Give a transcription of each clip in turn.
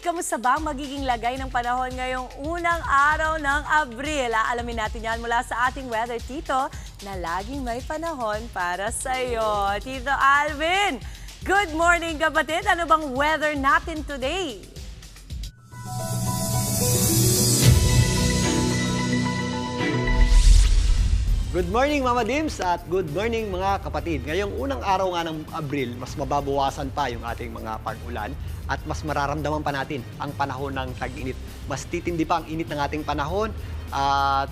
kamusta ba ang magiging lagay ng panahon ngayong unang araw ng Abril? Alamin natin yan mula sa ating weather tito na laging may panahon para sa iyo. Tito Alvin, good morning kapatid. Ano bang weather natin today? Good morning Mama Dims at good morning mga kapatid. Ngayong unang araw nga ng Abril, mas mababawasan pa yung ating mga pag-ulan at mas mararamdaman pa natin ang panahon ng tag-init. Mas titindi pa ang init ng ating panahon at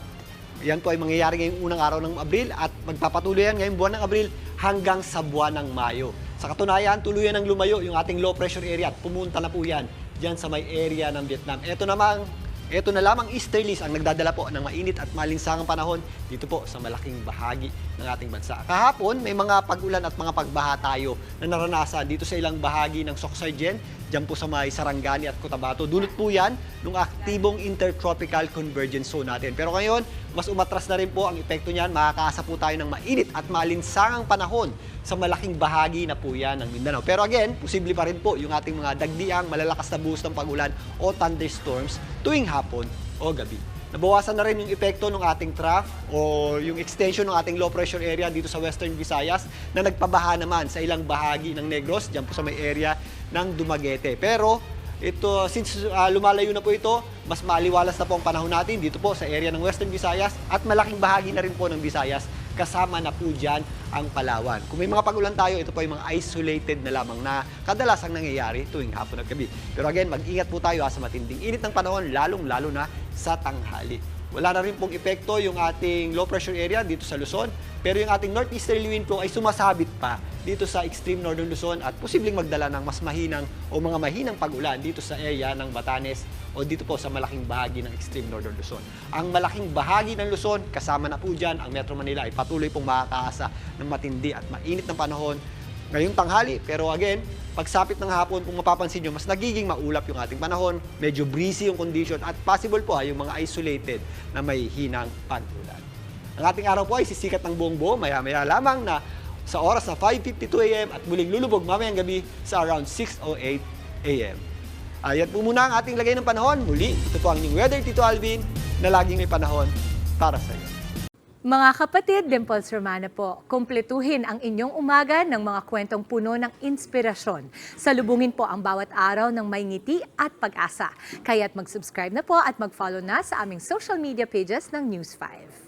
yan po ay mangyayari ngayong unang araw ng Abril at magpapatuloy yan ngayong buwan ng Abril hanggang sa buwan ng Mayo. Sa katunayan, tuluyan ng lumayo yung ating low pressure area at pumunta na po yan dyan sa may area ng Vietnam. Ito na lamang easterlies ang nagdadala po ng mainit at malinsangang panahon dito po sa malaking bahagi ng ating bansa. Kahapon, may mga pag-ulan at mga pagbaha tayo na naranasan dito sa ilang bahagi ng Sorsogon, dyan po sa may Sarangani at Cotabato. Dulot po yan ng aktibong intertropical convergence zone natin. Pero ngayon, mas umatras na rin po ang epekto niyan. Makakaasa po tayo ng mainit at malinsangang panahon sa malaking bahagi na po yan ng Mindanao. Pero again, posible pa rin po yung ating mga dagdiang malalakas na buhos ng pag-ulan o thunderstorms tuwing hapon o gabi. Nabawasan na rin yung epekto ng ating trough o yung extension ng ating low pressure area dito sa Western Visayas na nagpabaha naman sa ilang bahagi ng Negros, dyan po sa may area ng Dumaguete. Pero ito, since lumalayo na po ito, mas maaliwalas na po ang panahon natin dito po sa area ng Western Visayas at malaking bahagi na rin po ng Visayas, kasama na po dyan ang Palawan. Kung may mga pag-ulan tayo, ito po ay mga isolated na lamang na kadalasang nangyayari tuwing hapon at gabi. Pero again, mag-ingat po tayo sa matinding init ng panahon, lalong-lalo na sa tanghali. Wala na rin pong epekto yung ating low pressure area dito sa Luzon, pero yung ating northeasterly wind po ay sumasabit pa dito sa extreme northern Luzon at posibleng magdala ng mas mahinang o mga mahinang pag-ulan dito sa area ng Batanes o dito po sa malaking bahagi ng extreme northern Luzon. Ang malaking bahagi ng Luzon, kasama na po dyan ang Metro Manila, ay patuloy pong makakaasa ng matindi at mainit ng panahon ngayong tanghali. Pero again, pagsapit ng hapon, kung mapapansin nyo, mas nagiging maulap yung ating panahon, medyo breezy yung condition at possible po yung mga isolated na may hinang pag-ulan. Ang ating araw po ay sisikat ng buong buo, maya-maya lamang na sa oras na 5:52 a.m. at muling lulubog mamayang gabi sa around 6:08 a.m. Ayan po muna ang ating lagay ng panahon. Muli, ito po ang inyong weather, Tito Alvin, na laging may panahon para sa iyo. Mga kapatid, Dimples Romana po, kumpletuhin ang inyong umaga ng mga kwentong puno ng inspirasyon. Salubungin po ang bawat araw ng may ngiti at pag-asa. Kaya't mag-subscribe na po at mag-follow na sa aming social media pages ng News 5.